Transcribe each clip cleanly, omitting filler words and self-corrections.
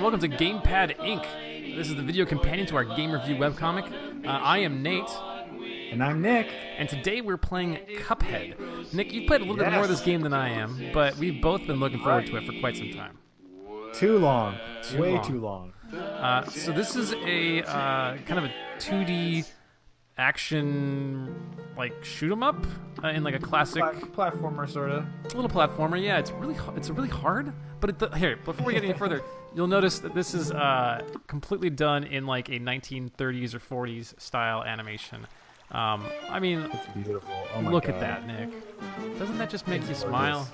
welcome to Gamepad Inc. This is the video companion to our game review webcomic. I am Nate. And I'm Nick. And today we're playing Cuphead. Nick, you've played a little bit more of this game than I am, but we've both been looking forward to it for quite some time. Too long. Way too long. So this is a kind of a 2D action, like, shoot 'em up in like a classic platformer, sort of. A little platformer, yeah. It's really hard. But here, before we get any further, you'll notice that this is completely done in like a 1930s or 40s style animation. I mean, it's beautiful. Oh my look God. at that, Nick. Doesn't that just make you smile?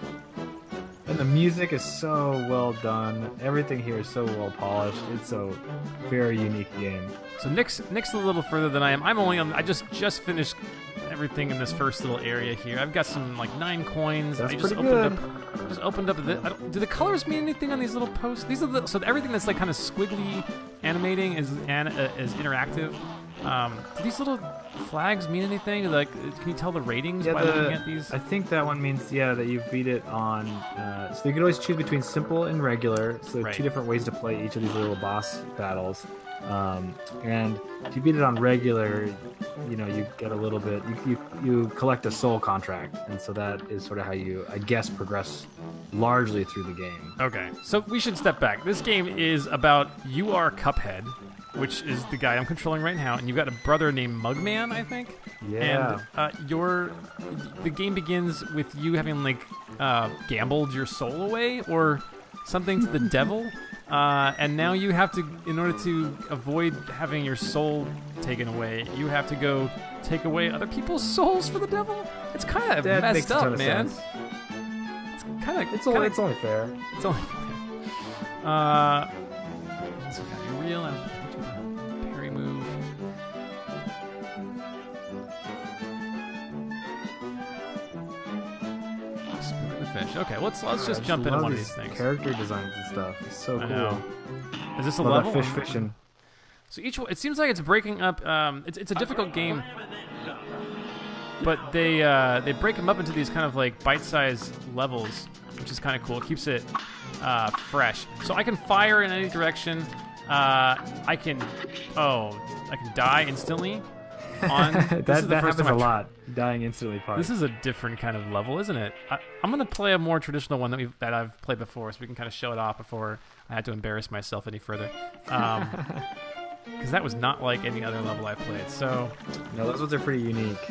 And the music is so well done. Everything here is so well polished. It's a very unique game. So Nick's a little further than I am. I'm only on. I just finished everything in this first little area here. I've got some like 9 coins. That's I just pretty good. opened up. Do the colors mean anything on these little posts? These are so everything that's like kind of squiggly animating is interactive. Do these little flags mean anything? Like, can you tell the ratings by looking at these? I think that one means, that you've beat it on... so you can always choose between simple and regular. So right. 2 different ways to play each of these little boss battles. And if you beat it on regular, you get a little bit... You collect a soul contract. And so that is sort of how you, I guess, progress largely through the game. Okay, so we should step back. This game is about you are Cuphead, which is the guy I'm controlling right now, and you've got a brother named Mugman, I think. Yeah. And the game begins with you having like gambled your soul away or something to the devil, and now you have to, in order to avoid having your soul taken away, you have to go take away other people's souls for the devil. It's kind of messed up, man. Sense. It's kind of it's only fair. It's only fair. So got your real. Parry move. Spook the fish. Okay, let's just jump into one of these things. Character designs and stuff. It's so cool. I know. Is this a Love level? that fish fishing. So each one, it seems like it's breaking up. It's a difficult game, but they break them up into these kind of like bite-sized levels, which is kind of cool. It keeps it fresh. So I can fire in any direction. I can die instantly. That happens a lot. Dying instantly part. This is a different kind of level, isn't it? I'm gonna play a more traditional one that I've played before, so we can kind of show it off before I had to embarrass myself any further. Because that was not like any other level I played. So no, those ones are pretty unique.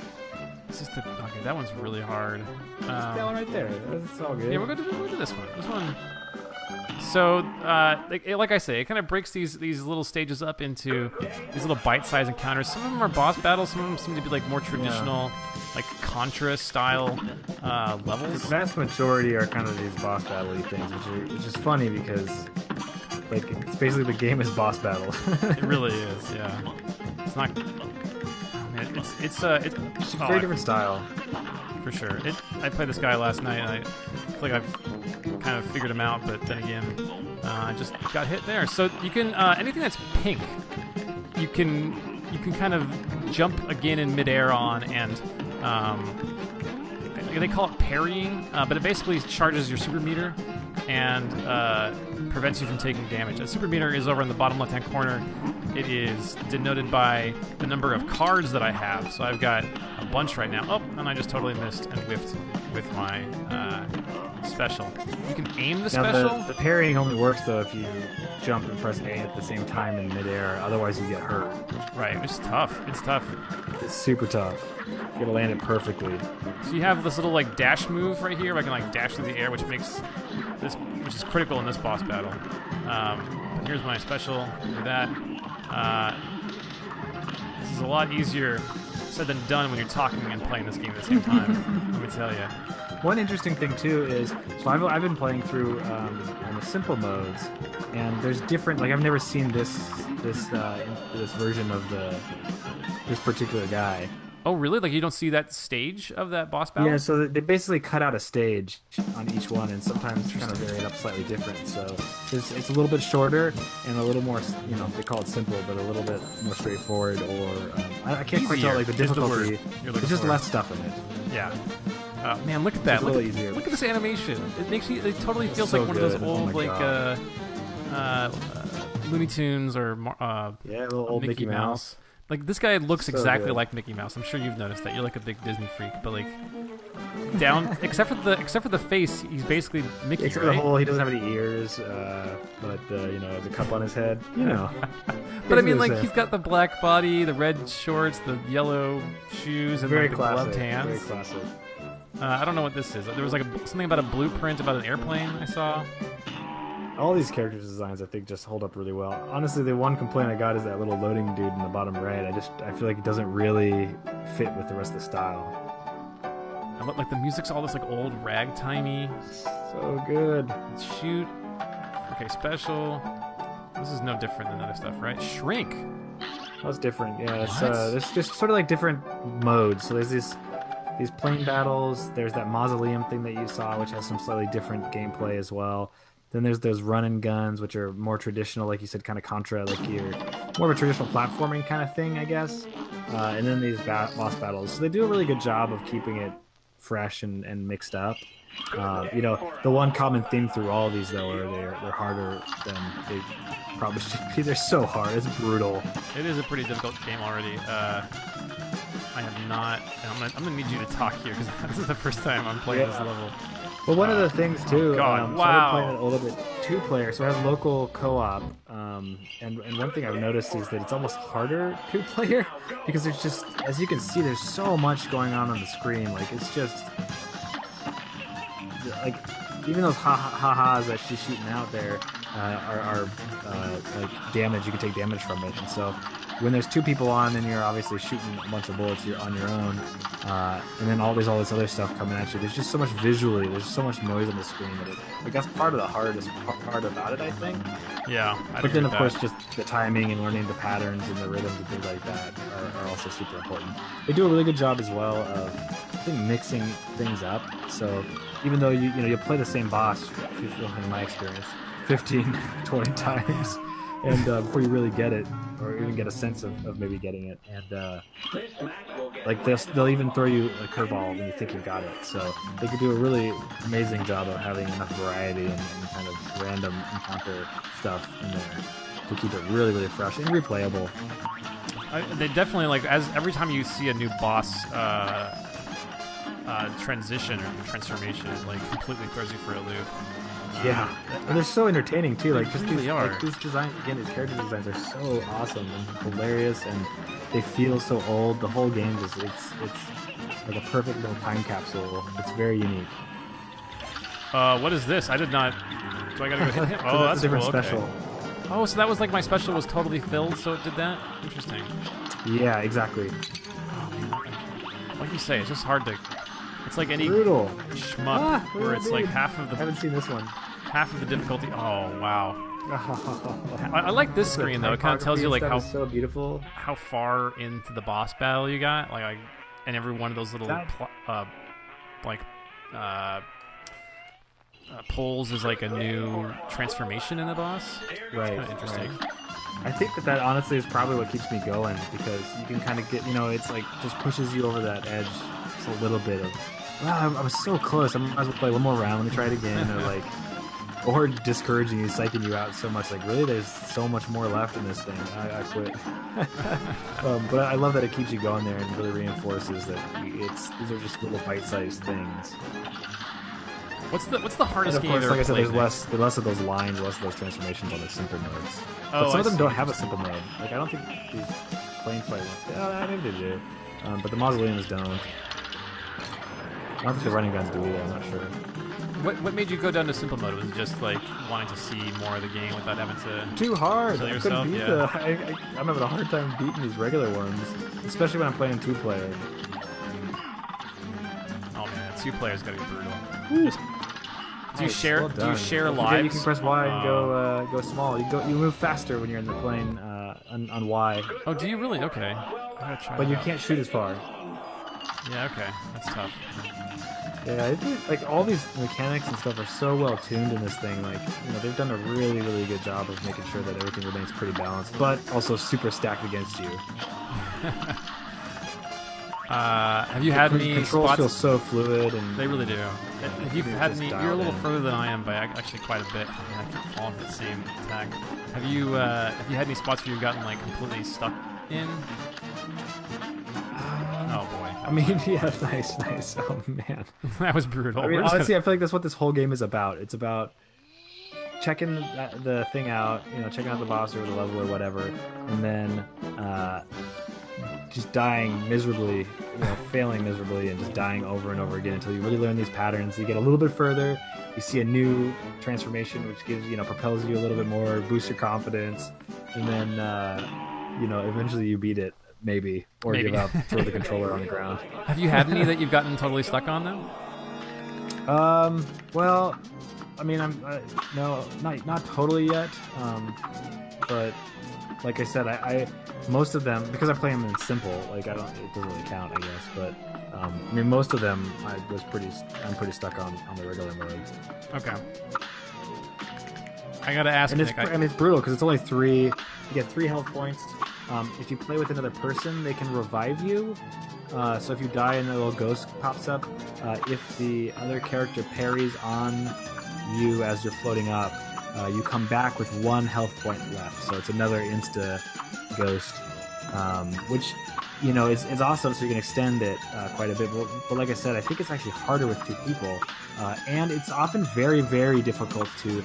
This is okay, that one's really hard. That one right there. That's all good. Yeah, we're gonna do this one. This one. So, like I say, it kind of breaks these little stages up into these little bite-sized encounters. Some of them are boss battles. Some of them seem to be like more traditional, like Contra-style levels. The vast majority are kind of these boss battle-y things, which is funny because, like, it's basically the game is boss battle. It really is, yeah. It's not. Oh, man, it's a very different style. For sure. I played this guy last night, and I feel like I've kind of figured him out, but then again, I just got hit there. So you can anything that's pink, you can kind of jump again in midair on, and they call it parrying, but it basically charges your super meter and prevents you from taking damage. A super meter is over in the bottom left-hand corner. It is denoted by the number of cards that I have. So I've got a bunch right now. Oh, and I just totally missed and whiffed with my special. You can aim the special. The parrying only works though if you jump and press A at the same time in midair. Otherwise, you get hurt. Right, it's tough. It's tough. It's super tough. You gotta land it perfectly. So you have this little like dash move right here where I can like dash through the air, which is critical in this boss battle. But here's my special. Do that. This is a lot easier said than done when you're talking and playing this game at the same time. Let me tell you. One interesting thing too is, so I've been playing through on the simple modes, and there's different. Like I've never seen this version of this particular guy. Oh, really? Like you don't see that stage of that boss battle? Yeah, so they basically cut out a stage on each one, and sometimes kind of vary it up slightly different. So it's a little bit shorter and a little more, they call it simple, but a little bit more straightforward. Or I can't quite tell like the difficulty. There's just less stuff in it. Yeah. Man, look at that! Look at this animation. It totally feels so like one of those old Looney Tunes or Yeah, little old Mickey Mouse. Like this guy looks So exactly good. like Mickey Mouse. I'm sure you've noticed that. You're like a big Disney freak, but like down except for the face, he's basically Mickey, Except for right? the whole, he doesn't have any ears, but you know, the cup on his head. You know. But I mean, Basically like the same. he's got the black body, the red shorts, the yellow shoes, and Very like, the classic. gloved hands. Very classic. I don't know what this is. There was like something about a blueprint about an airplane I saw. All these character designs, I think, just hold up really well. Honestly, the one complaint I got is that little loading dude in the bottom right. I feel like it doesn't really fit with the rest of the style. I look like the music's all this like old ragtimey. So good. Shoot. Okay, special. This is no different than other stuff, right? Shrink. That was different. Yeah, it's, What? there's just sort of like different modes. So there's these plane battles. There's that mausoleum thing that you saw, which has some slightly different gameplay as well. Then there's those run and guns, which are more traditional, like you said, kind of Contra, like you're more of a traditional platforming kind of thing, I guess. And then these boss battles. So they do a really good job of keeping it fresh and mixed up. You know, the one common theme through all of these, though, are they're harder than they probably should be. They're so hard. It's brutal. It is a pretty difficult game already. I have not. I'm gonna need you to talk here because this is the first time I'm playing this level. Well, one of the things too, God, so wow. I'm playing it a little bit two-player, so it has local co-op. And one thing I've noticed is that it's almost harder two-player because there's just, as you can see, there's so much going on the screen. Like it's just like even those ha-has that she's shooting out there are like damage. You can take damage from it, and so when there's two people on and you're obviously shooting a bunch of bullets, you're on your own, and then all this other stuff coming at you. There's just so much visually. There's so much noise on the screen that like that's part of the hardest part about it, I think. Yeah. But then of course just the timing and learning the patterns and the rhythms and things like that are also super important. They do a really good job as well of, I think, mixing things up. So even though you play the same boss, in my experience, 15, 20 times. And before you really get it, or even get a sense of maybe getting it, and like this, they'll even throw you a curveball when you think you've got it. So they could do a really amazing job of having enough variety and kind of random encounter stuff in there to keep it really, really fresh and replayable. They definitely like every time you see a new boss transition or transformation, it like completely throws you for a loop. Yeah, and they're so entertaining too. Like just really these, are. like these designs again. These character designs are so awesome and hilarious, and they feel so old. The whole game is it's like a perfect little time capsule. It's very unique. What is this? I did not. Do I gotta go hit him? So Oh, that's a different cool. Okay. special. Oh, so that was like my special was totally filled, so it did that? Interesting. Yeah, exactly. Oh, man. Like you say, it's just hard to... It's like any Brutal. shmup where it's like half of I haven't seen this one. the difficulty. Oh, wow. I like this screen, though. It kind of tells you like Typography and stuff is so beautiful. how far into the boss battle you got. Like, and every one of those little poles is like a new transformation in the boss. Right. Kind of interesting. Right. I think that honestly is probably what keeps me going, because you can kind of get, it's like just pushes you over that edge just a little bit of, wow, I was so close. I might as well play one more round. Let me try it again. Or discouraging you, psyching you out so much. Like, really, there's so much more left in this thing. I quit. But I love that it keeps you going there and really reinforces that these are just little bite-sized things. What's the hardest And of game course, you've like I ever said, played? there's less of those lines, less of those transformations on the simple modes. Oh, But some I of them see. don't have a simple mode. Like, I don't think these plane fight ones. Maybe they do. But the mausoleums don't. I don't think the running guns do either. I'm not sure. What made you go down to simple mode? Was it just like wanting to see more of the game without having to? Too hard. Kill I yourself, couldn't beat yeah. I'm having a hard time beating these regular ones, especially when I'm playing two-player. Oh man, 2 players gotta be brutal. Ooh. Do you share? Well Do you done. share Don't forget lives? You can press Y and go small. You move faster when you're in the plane on Y, Oh, do you really? Okay. I gotta try but that you out. can't shoot as far. Yeah. Okay. That's tough. Yeah, I think like all these mechanics and stuff are so well tuned in this thing. Like, they've done a really, really good job of making sure that everything remains pretty balanced, but also super stacked against you. Have you had any controls spots? feel so fluid, and They really do. If you've had just any, dialed you're a little in. further than I am by actually quite a bit. I mean, I keep falling for the same attack. Have you had any spots where you've gotten like completely stuck in? Oh boy. I mean, yeah, nice. Oh man. That was brutal. I mean, We're just honestly, I feel like that's what this whole game is about. It's about checking the thing out, checking out the boss or the level or whatever, and then just dying miserably, failing miserably, and just dying over and over again until you really learn these patterns. You get a little bit further, you see a new transformation, which gives propels you a little bit more, boosts your confidence, and then eventually you beat it, maybe, or Maybe. give up, throw the controller on the ground. Have you had any that you've gotten totally stuck on though? Well, I mean, I'm no, not totally yet, but like I said, I most of them, because I play them in simple, like it doesn't really count, I guess, but I mean, most of them I'm pretty stuck on the regular mode. Okay. I gotta ask, And Nick. it's brutal because it's only 3. You get 3 health points. If you play with another person, they can revive you. So if you die and a little ghost pops up, if the other character parries on you as you're floating up, you come back with 1 health point left. So it's another insta ghost, which is awesome. So you can extend it quite a bit. But like I said, I think it's actually harder with 2 people, and it's often very, very difficult to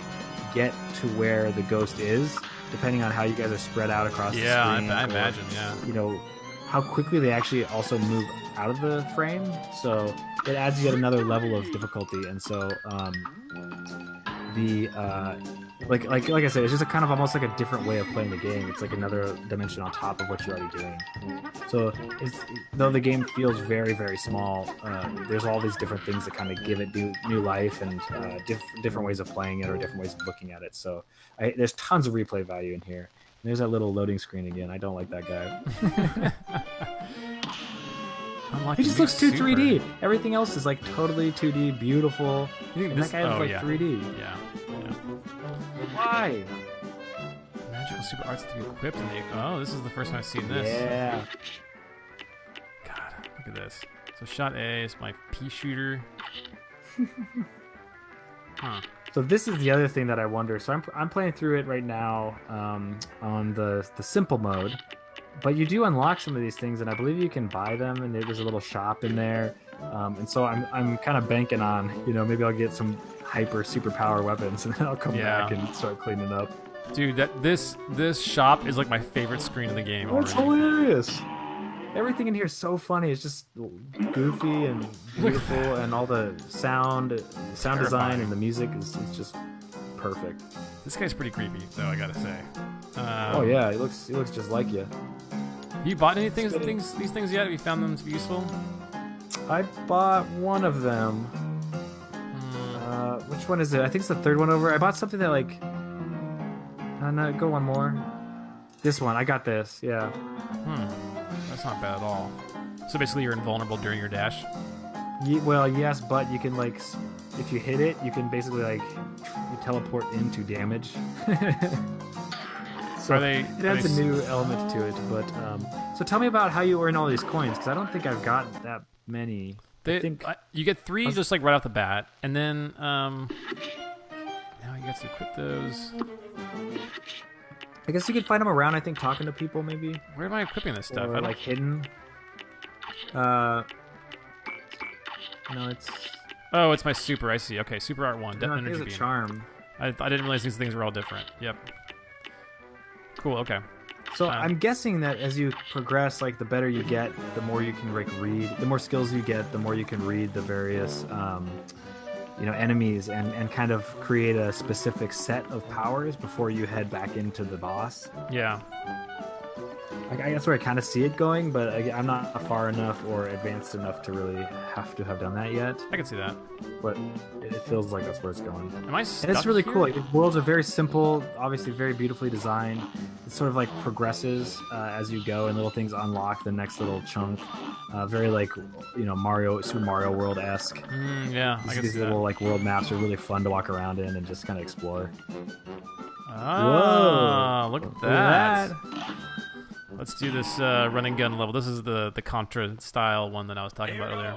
get to where the ghost is, depending on how you guys are spread out across the screen. I imagine. Yeah. How quickly they actually also move out of the frame. So it adds yet another level of difficulty. And so like I said, it's just a kind of almost like a different way of playing the game. It's like another dimension on top of what you're already doing. So though the game feels very, very small, there's all these different things that kind of give it new life, and different ways of playing it or different ways of looking at it. So there's tons of replay value in here. And there's that little loading screen again. I don't like that guy. He just looks too 3D. Everything else is like totally 2D, beautiful. And that guy looks like 3D. Yeah. Why? Magical super arts to be equipped, and this is the first time I've seen this. Yeah. God, look at this. So shot A is my pea shooter. Huh. So this is the other thing that I wonder. So I'm playing through it right now on the simple mode, but you do unlock some of these things, and I believe you can buy them, and there's a little shop in there. And so I'm kind of banking on, maybe I'll get some hyper superpower weapons, and then I'll come back and start cleaning up. Dude, this shop is like my favorite screen in the game. Oh, it's hilarious. Everything in here is so funny. It's just goofy and beautiful, and all the sound design and the music is just perfect. This guy's pretty creepy, though, I gotta say. Oh yeah, he looks just like you. Have you bought any these things yet? Have you found them to be useful? I bought one of them. Which one is it? I think it's the 3rd one over. I bought something that no, go one more. This one. I got this. Yeah. That's not bad at all. So basically, you're invulnerable during your dash. Well, yes, but you can if you hit it, you can basically you teleport into damage. So it adds a new element to it. But so tell me about how you earn all these coins, because I don't think I've got that many. You get 3 just like right off the bat, and then now you get to equip those. I guess you could find them around. I think talking to people, maybe. Where am I equipping this stuff? Or hidden. No, it's. Oh, it's my super. I see. Okay, super art 1. No, Energy it's a beam. charm. I didn't realize these things were all different. Yep. Cool. Okay. So I'm guessing that as you progress, the better you get, the more you can read. The more skills you get, the more you can read the various, enemies and kind of create a specific set of powers before you head back into the boss. Yeah. That's where I kind of see it going, but I'm not far enough or advanced enough to really have to have done that yet. I can see that. But it feels like that's where it's going. Am I stuck And it's really here? cool. The worlds are very simple, obviously very beautifully designed. It sort of progresses as you go, and little things unlock the next little chunk. Very Mario, Super Mario World-esque. Yeah, I can These see little that. world maps are really fun to walk around in and just kind of explore. Ah, Whoa! look at that. Let's do this run and gun level. This is the Contra style one that I was talking about earlier.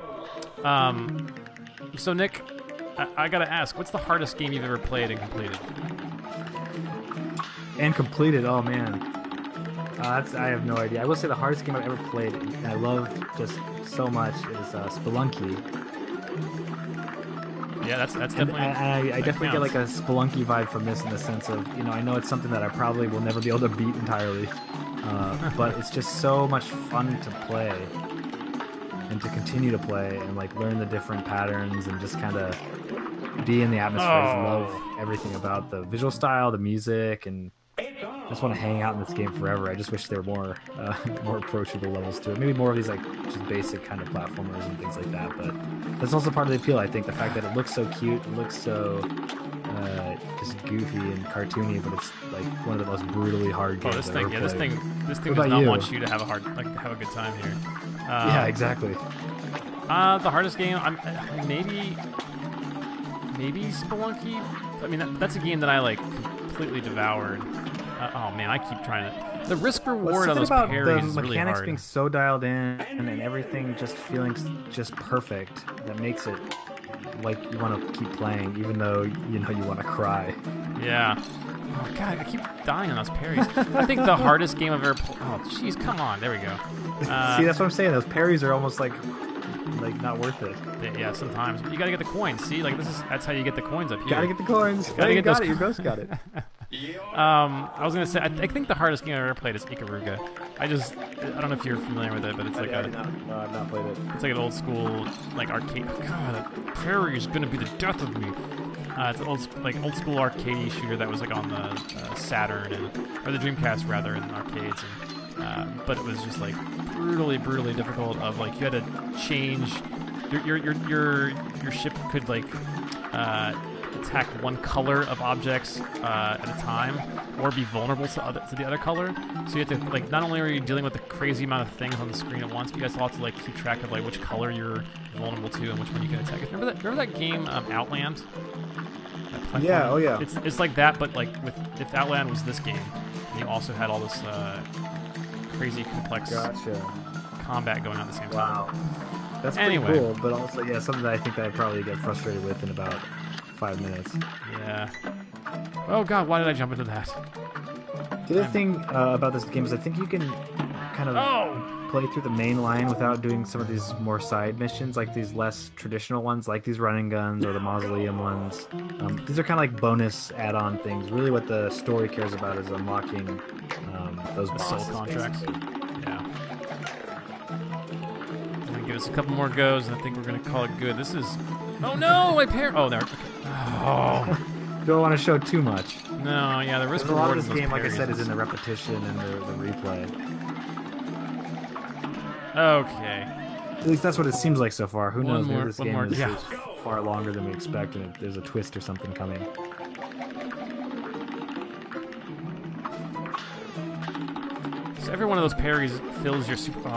So Nick, I gotta ask, what's the hardest game you've ever played and completed? And completed, oh man. I have no idea. I will say the hardest game I've ever played, and I love just so much, is Spelunky. Yeah, that's definitely. I definitely get like a Spelunky vibe from this in the sense of, I know it's something that I probably will never be able to beat entirely, but it's just so much fun to play and to continue to play and like learn the different patterns and just kind of be in the atmosphere. I love everything about the visual style, the music, and I just want to hang out in this game forever. I just wish there were more approachable levels to it. Maybe more of these like just basic kind of platformers and things like that. But that's also part of the appeal, I think. The fact that it looks so cute, it looks so just goofy and cartoony, but it's like one of the most brutally hard games. This thing does not want you to have have a good time here. Yeah, exactly. The hardest game, maybe Spelunky. I mean, that's a game that I like completely devoured. Oh man, I keep trying to. The risk reward on those parries is really hard. The mechanics being so dialed in and everything just feeling just perfect that makes it like you want to keep playing, even though you want to cry. Yeah. Oh god, I keep dying on those parries. I think the hardest game I've ever played. Oh jeez, come on, there we go. See, that's what I'm saying. Those parries are almost like not worth it. Yeah, sometimes. But you gotta get the coins. See, that's how you get the coins up here. Gotta get the coins. You got it. Your ghost got it. I was gonna say, I think the hardest game I've ever played is Ikaruga. I don't know if you're familiar with it, but it's like no, I've not played it. It's like an old school like arcade. God, that prairie is gonna be the death of me. It's an old school arcade shooter that was like on the Saturn or the Dreamcast rather in arcades, but it was just like brutally difficult. Of like you had to change your ship could like attack one color of objects at a time, or be vulnerable to the other color. So you have to like not only are you dealing with the crazy amount of things on the screen at once, but you guys also like keep track of like which color you're vulnerable to and which one you can attack. Remember that game Outland? Yeah, oh yeah. It's like that, but like if Outland was this game, and you also had all this crazy complex combat going on at the same time. Wow, that's pretty cool. But also, yeah, something that I think that I'd probably get frustrated with in about 5 minutes. Yeah. Oh god, why did I jump into that? The other thing about this game is I think you can kind of play through the main line without doing some of these more side missions, like these less traditional ones, like these running guns or the mausoleum ones. These are kind of like bonus add-on things. Really what the story cares about is unlocking those bosses, soul contracts. Basically. Yeah. I'm going to give us a couple more goes, and I think we're going to call it good. This is... Oh no, my parent. Oh, there. Okay. Oh. Don't want to show too much. No, yeah, the risk reward. A lot of this in game, like I said, is in the repetition and the replay. Okay. At least that's what it seems like so far. Who knows? Maybe this game is yeah. far longer than we expect, and there's a twist or something coming. So every one of those parries fills your super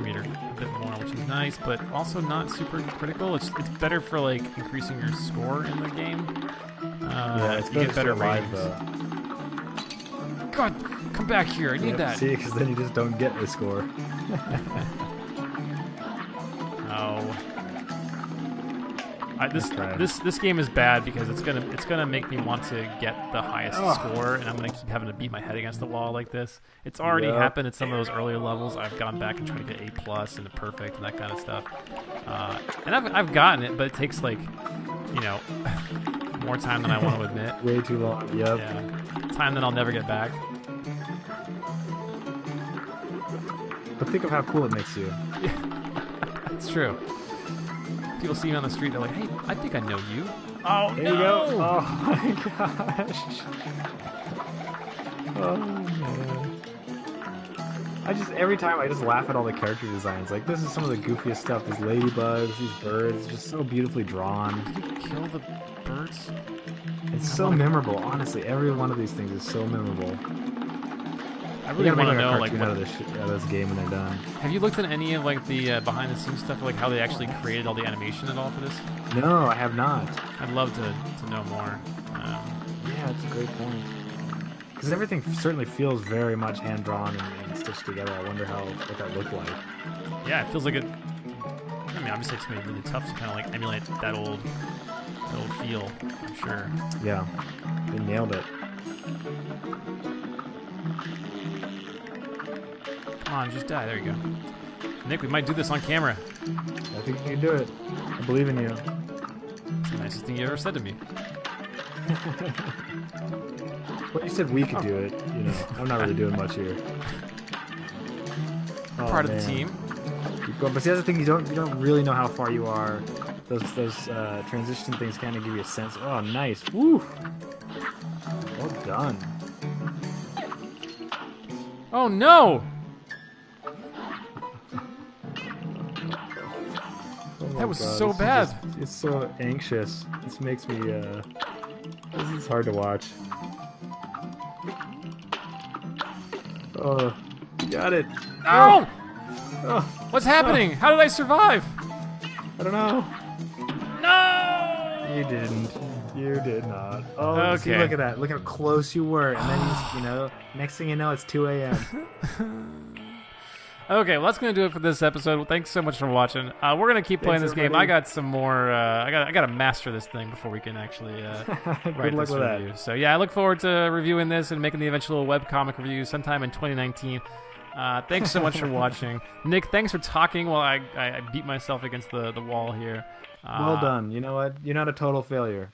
meter a bit more, which is nice, but also not super critical. It's better for like increasing your score in the game. Yeah, it's you get better live ratings. though. God, come back here! I need that. See, because then you just don't get the score. Oh. This game is bad because it's gonna make me want to get the highest score, and I'm gonna keep having to beat my head against the wall like this. It's already happened at some of those earlier levels. I've gone back and tried to get A+ and perfect and that kind of stuff, and I've gotten it, but it takes like, more time than I want to admit. Way too long. Yep. Yeah. Time that I'll never get back. But think of how cool it makes you. Yeah, it's true. People see me on the street, they're like, "Hey, I think I know you." Oh, there no! You go. Oh my gosh. Oh man. Every time I just laugh at all the character designs. Like, this is some of the goofiest stuff. These ladybugs, these birds, just so beautifully drawn. Did you kill the birds? It's so memorable, honestly. Every one of these things is so memorable. I really want to know, like, out of this game when they're done. Have you looked at any of like the behind-the-scenes stuff, like how they actually created all the animation and all for this? No, I have not. I'd love to know more. Yeah, that's a great point. because everything certainly feels very much hand drawn and stitched together. I wonder what that looked like. Yeah, it feels like it. I mean, obviously it's gonna be really tough to kind of like emulate that old feel. I'm sure. Yeah, they nailed it. Come on, just die. There you go. Nick, we might do this on camera. I think you can do it. I believe in you. It's the nicest thing you ever said to me. Well, you said we could do it. You know, I'm not really doing much here. Part of the team. Keep going. But see, that's the thing. You don't really know how far you are. Those transition things kind of give you a sense. Oh, nice. Woo. Well done. Oh no! Oh That was God, so bad. It's so anxious. This makes me. This is hard to watch. Oh, you got it. No! Oh, What's happening? How did I survive? I don't know. No! You didn't. You did not. Oh, Okay. see, look at that. Look how close you were. And then, next thing you know, it's 2 a.m. Okay, well, that's going to do it for this episode. Thanks so much for watching. We're going to keep playing Thanks, this game. everybody. I got some more. I got to master this thing before we can actually write luck this with review. So, yeah, I look forward to reviewing this and making the eventual webcomic review sometime in 2019. Thanks so much for watching. Nick, thanks for talking while I beat myself against the wall here. Well done. You know what? You're not a total failure.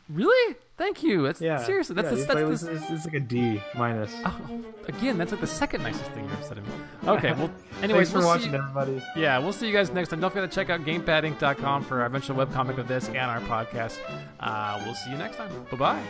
Really? Thank you. That's Yeah. seriously. That's it's like a D minus. Oh, again, that's like the second nicest thing you've ever said to me. Okay, well, anyways, Thanks for watching, everybody. Yeah, we'll see you guys next time. Don't forget to check out GamepadInc.com for our eventual webcomic of this and our podcast. We'll see you next time. Bye-bye.